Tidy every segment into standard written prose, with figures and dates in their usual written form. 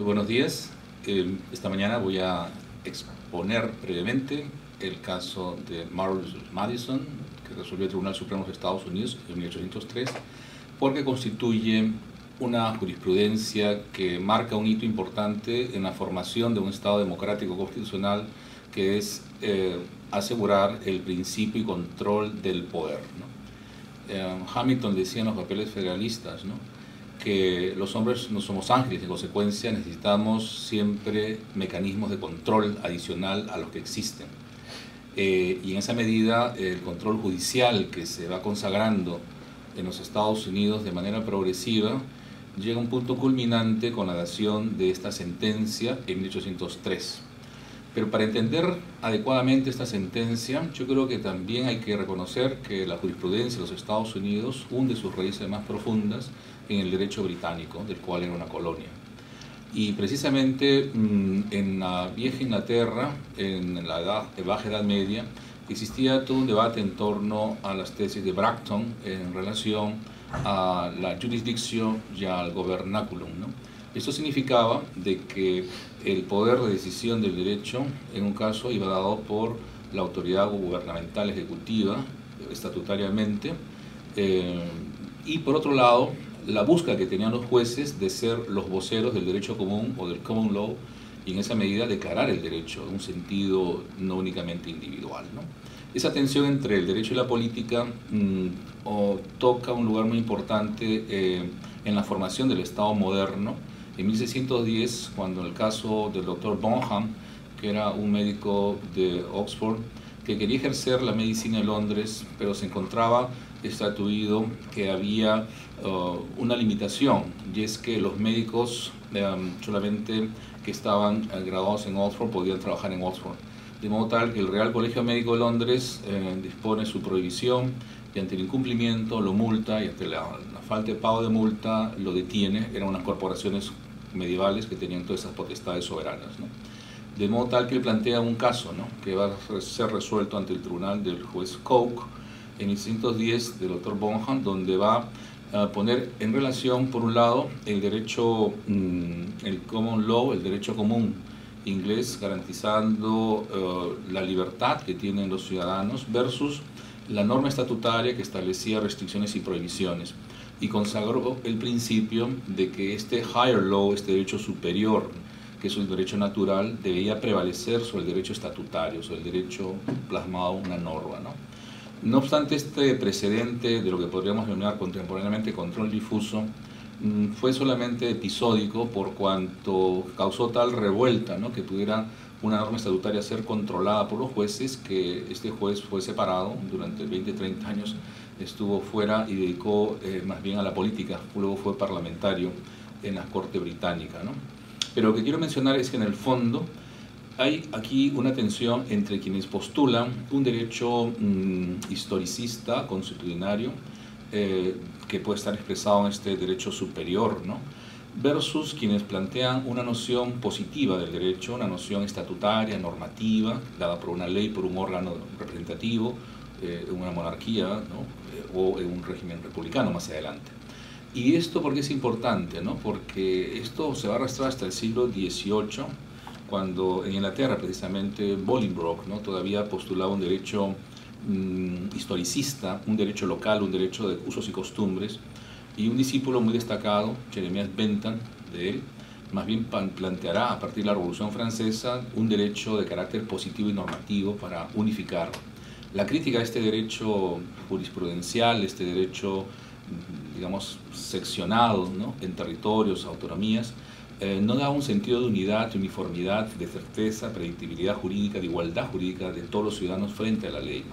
buenos días. Esta mañana voy a exponer brevemente el caso de Marbury vs. Madison, que resolvió el Tribunal Supremo de Estados Unidos en 1803, porque constituye una jurisprudencia que marca un hito importante en la formación de un Estado democrático constitucional, que es asegurar el principio y control del poder, ¿no? Hamilton decía en los papeles federalistas, ¿no?, que los hombres no somos ángeles, en consecuencia necesitamos siempre mecanismos de control adicional a los que existen. Y en esa medida el control judicial que se va consagrando en los Estados Unidos de manera progresiva llega a un punto culminante con la dación de esta sentencia en 1803. Pero para entender adecuadamente esta sentencia, yo creo que también hay que reconocer que la jurisprudencia de los Estados Unidos hunde sus raíces más profundas en el derecho británico, del cual era una colonia. Y precisamente en la vieja Inglaterra, en la baja Edad Media, existía todo un debate en torno a las tesis de Bracton en relación a la jurisdicción y al governaculum, ¿no? Esto significaba de que el poder de decisión del derecho, en un caso, iba dado por la autoridad gubernamental ejecutiva, estatutariamente, y por otro lado, la búsqueda que tenían los jueces de ser los voceros del derecho común o del common law, y en esa medida declarar el derecho en un sentido no únicamente individual, ¿no? Esa tensión entre el derecho y la política toca un lugar muy importante en la formación del Estado moderno. En 1610, cuando en el caso del doctor Bonham, que era un médico de Oxford, que quería ejercer la medicina en Londres, pero se encontraba estatuido que había una limitación, y es que los médicos solamente que estaban graduados en Oxford podían trabajar en Oxford. De modo tal que el Real Colegio Médico de Londres dispone su prohibición, y ante el incumplimiento lo multa, y ante la falta de pago de multa lo detiene. Eran unas corporaciones medievales que tenían todas esas potestades soberanas, ¿no? De modo tal que él plantea un caso, ¿no?, que va a ser resuelto ante el tribunal del juez Coke en 1610 del doctor Bonham, donde va a poner en relación, por un lado, el derecho, el common law, el derecho común inglés, garantizando la libertad que tienen los ciudadanos, versus la norma estatutaria que establecía restricciones y prohibiciones, y consagró el principio de que este higher law, este derecho superior, que es el derecho natural, debía prevalecer sobre el derecho estatutario, sobre el derecho plasmado en una norma, ¿no? No obstante, este precedente de lo que podríamos denominar contemporáneamente control difuso fue solamente episódico, por cuanto causó tal revuelta, ¿no?, que pudiera una norma estatutaria ser controlada por los jueces, que este juez fue separado durante 20-30 años, estuvo fuera y dedicó más bien a la política. Luego fue parlamentario en la Corte Británica, ¿no? Pero lo que quiero mencionar es que en el fondo hay aquí una tensión entre quienes postulan un derecho historicista, consuetudinario, que puede estar expresado en este derecho superior, ¿no?, versus quienes plantean una noción positiva del derecho, una noción estatutaria, normativa, dada por una ley, por un órgano representativo, en una monarquía, ¿no?, o en un régimen republicano más adelante. Y esto, ¿por qué es importante?, ¿no?, porque esto se va a arrastrar hasta el siglo XVIII, cuando en Inglaterra, precisamente, Bolingbroke, ¿no?, todavía postulaba un derecho historicista, un derecho local, un derecho de usos y costumbres, y un discípulo muy destacado, Jeremias Bentham, de él, más bien planteará a partir de la Revolución Francesa un derecho de carácter positivo y normativo para unificar. La crítica a este derecho jurisprudencial, este derecho, digamos, seccionado, ¿no?, en territorios, autonomías, no da un sentido de unidad, de uniformidad, de certeza, predictibilidad jurídica, de igualdad jurídica de todos los ciudadanos frente a la ley.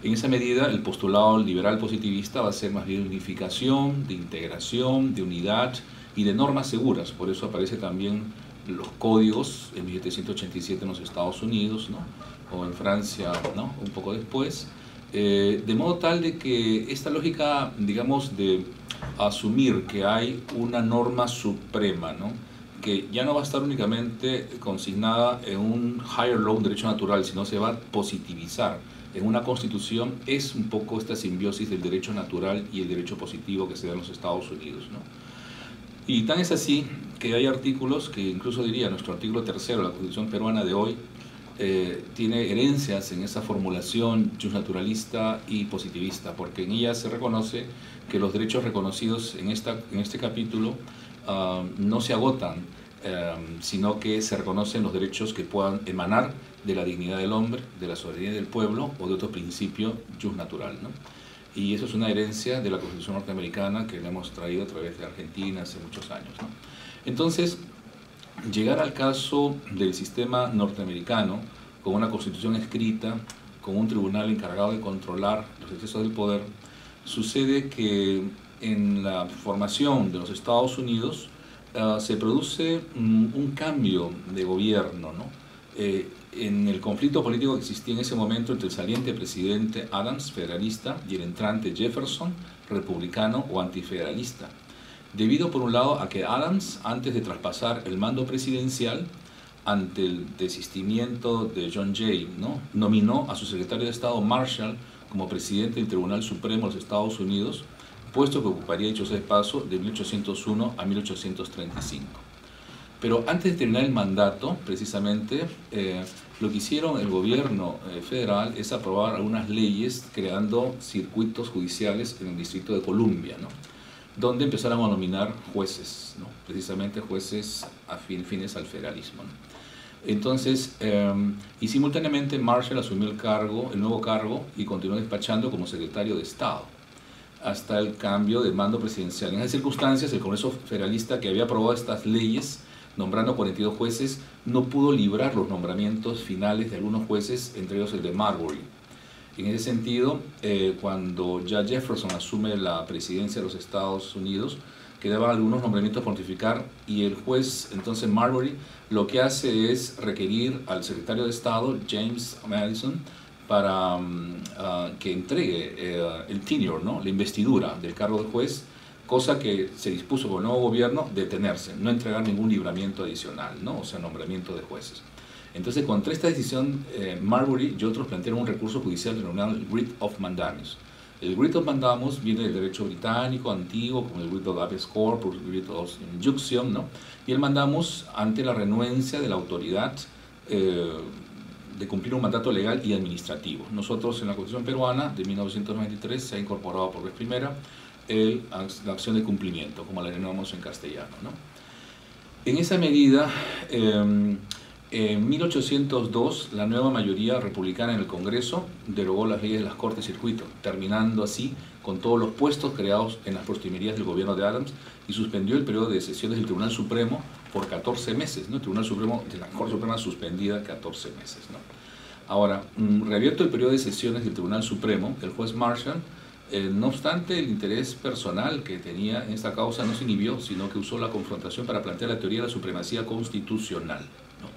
En esa medida, el postulado liberal positivista va a ser más bien de unificación, de integración, de unidad y de normas seguras. Por eso aparece también los códigos en 1787 en los Estados Unidos, ¿no?, o en Francia, ¿no?, un poco después, de modo tal de que esta lógica, digamos, de asumir que hay una norma suprema, ¿no?, que ya no va a estar únicamente consignada en un higher law, un derecho natural, sino se va a positivizar en una constitución, es un poco esta simbiosis del derecho natural y el derecho positivo que se da en los Estados Unidos, ¿no? Y tan es así que hay artículos que incluso diría nuestro artículo 3 de la Constitución peruana de hoy tiene herencias en esa formulación justnaturalista y positivista, porque en ella se reconoce que los derechos reconocidos en este capítulo no se agotan, sino que se reconocen los derechos que puedan emanar de la dignidad del hombre, de la soberanía del pueblo o de otro principio justnatural, ¿no? Y eso es una herencia de la Constitución norteamericana que le hemos traído a través de Argentina hace muchos años, ¿no? Entonces, llegar al caso del sistema norteamericano con una constitución escrita, con un tribunal encargado de controlar los excesos del poder, sucede que en la formación de los Estados Unidos se produce un cambio de gobierno, ¿no? En el conflicto político que existía en ese momento entre el saliente presidente Adams, federalista, y el entrante Jefferson, republicano o antifederalista, debido por un lado a que Adams, antes de traspasar el mando presidencial, ante el desistimiento de John Jay, ¿no?, nominó a su secretario de Estado Marshall como presidente del Tribunal Supremo de los Estados Unidos, puesto que ocuparía, dicho sea de paso, de 1801 a 1835. Pero antes de terminar el mandato, precisamente, lo que hicieron el gobierno federal es aprobar algunas leyes creando circuitos judiciales en el Distrito de Columbia, ¿no?, donde empezaron a nominar jueces, ¿no?, precisamente jueces afines al federalismo, ¿no? Entonces, y simultáneamente Marshall asumió el nuevo cargo y continuó despachando como secretario de Estado hasta el cambio de mando presidencial. En esas circunstancias, el Congreso Federalista, que había aprobado estas leyes nombrando 42 jueces, no pudo librar los nombramientos finales de algunos jueces, entre ellos el de Marbury. En ese sentido, cuando ya Jefferson asume la presidencia de los Estados Unidos, quedaban algunos nombramientos por notificar, y el juez, entonces Marbury, lo que hace es requerir al secretario de Estado, James Madison, para que entregue el tenure, ¿no?, la investidura del cargo de juez, cosa que se dispuso por el nuevo gobierno detenerse, no entregar ningún libramiento adicional, ¿no?, o sea, nombramiento de jueces. Entonces, contra esta decisión, Marbury y otros plantearon un recurso judicial denominado el Writ of Mandamus. El Writ of Mandamus viene del derecho británico antiguo, como el Writ of Habeas Corpus, el Writ of Injunction, ¿no?, y el Mandamus ante la renuencia de la autoridad de cumplir un mandato legal y administrativo. Nosotros en la Constitución peruana de 1993 se ha incorporado por vez primera la acción de cumplimiento, como la denominamos en castellano, ¿no? En esa medida, en 1802, la nueva mayoría republicana en el Congreso derogó las leyes de las Cortes Circuito, terminando así con todos los puestos creados en las postrimerías del gobierno de Adams, y suspendió el periodo de sesiones del Tribunal Supremo por 14 meses, ¿no? El Tribunal Supremo de la Corte Suprema suspendida 14 meses, ¿no? Ahora, reabierto el periodo de sesiones del Tribunal Supremo, el juez Marshall, no obstante, el interés personal que tenía en esta causa no se inhibió, sino que usó la confrontación para plantear la teoría de la supremacía constitucional, ¿no?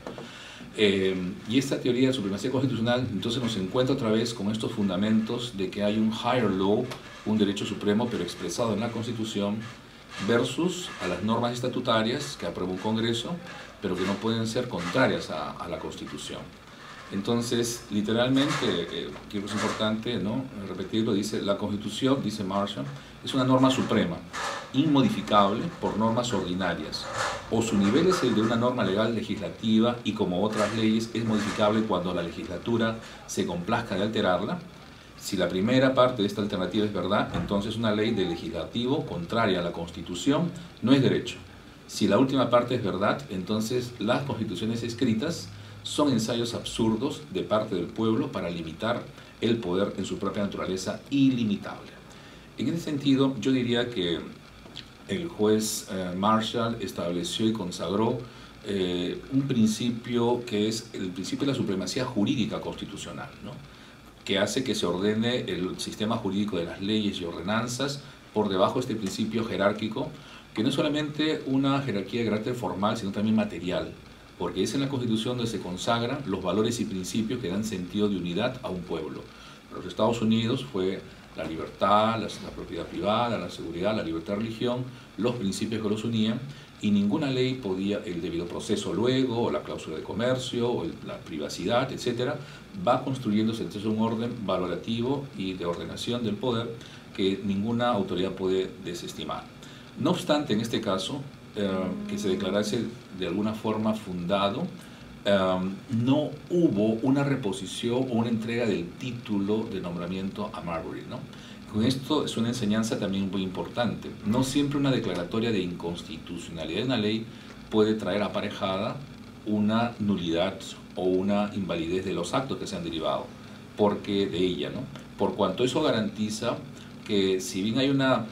Y esta teoría de la supremacía constitucional entonces nos encuentra otra vez con estos fundamentos de que hay un higher law, un derecho supremo pero expresado en la Constitución, versus a las normas estatutarias que aprueba un Congreso, pero que no pueden ser contrarias a la Constitución. Entonces, literalmente, que es importante, ¿no?, repetirlo, dice, la Constitución, dice Marshall, es una norma suprema, inmodificable por normas ordinarias, o su nivel es el de una norma legal legislativa y, como otras leyes, es modificable cuando la legislatura se complazca de alterarla. Si la primera parte de esta alternativa es verdad, entonces una ley de legislativo contraria a la Constitución no es derecho. Si la última parte es verdad, entonces las constituciones escritas son ensayos absurdos de parte del pueblo para limitar el poder en su propia naturaleza ilimitable. En ese sentido, yo diría que el juez Marshall estableció y consagró un principio que es el principio de la supremacía jurídica constitucional, ¿no?, que hace que se ordene el sistema jurídico de las leyes y ordenanzas por debajo de este principio jerárquico, que no es solamente una jerarquía de carácter formal, sino también material, porque es en la Constitución donde se consagran los valores y principios que dan sentido de unidad a un pueblo. En los Estados Unidos fue la libertad, la propiedad privada, la seguridad, la libertad de religión, los principios que los unían, y ninguna ley podía, el debido proceso luego, o la cláusula de comercio, o la privacidad, etcétera, va construyéndose entonces un orden valorativo y de ordenación del poder que ninguna autoridad puede desestimar. No obstante, en este caso, que se declarase de alguna forma fundado, no hubo una reposición o una entrega del título de nombramiento a Marbury, ¿no? Con esto es una enseñanza también muy importante. No siempre una declaratoria de inconstitucionalidad de una ley puede traer aparejada una nulidad o una invalidez de los actos que se han derivado porque de ella, ¿no? Por cuanto eso garantiza que si bien hay una,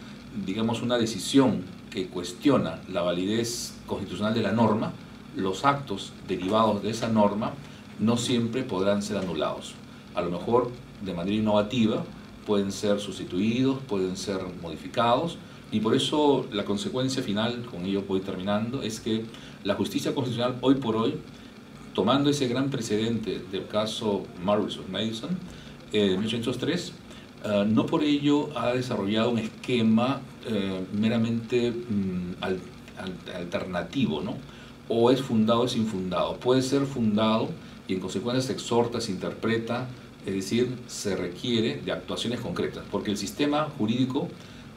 digamos, una decisión que cuestiona la validez constitucional de la norma, los actos derivados de esa norma no siempre podrán ser anulados. A lo mejor de manera innovativa pueden ser sustituidos, pueden ser modificados, y por eso la consecuencia final, con ello voy terminando, es que la justicia constitucional hoy por hoy, tomando ese gran precedente del caso Marbury vs. Madison de 1803, no por ello ha desarrollado un esquema meramente alternativo, ¿no? O es fundado o es infundado. Puede ser fundado y en consecuencia se exhorta, se interpreta, es decir, se requiere de actuaciones concretas, porque el sistema jurídico,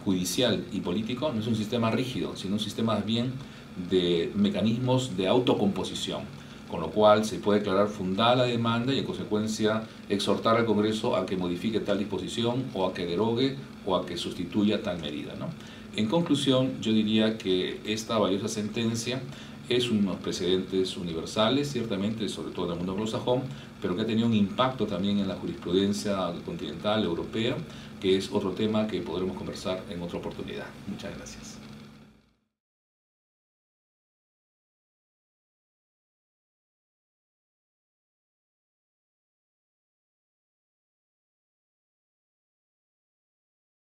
judicial y político no es un sistema rígido, sino un sistema más bien de mecanismos de autocomposición, con lo cual se puede declarar fundada la demanda y en consecuencia exhortar al Congreso a que modifique tal disposición o a que derogue o a que sustituya tal medida, ¿no? En conclusión, yo diría que esta valiosa sentencia es unos precedentes universales, ciertamente, sobre todo en el mundo anglosajón, pero que ha tenido un impacto también en la jurisprudencia continental europea, que es otro tema que podremos conversar en otra oportunidad. Muchas gracias.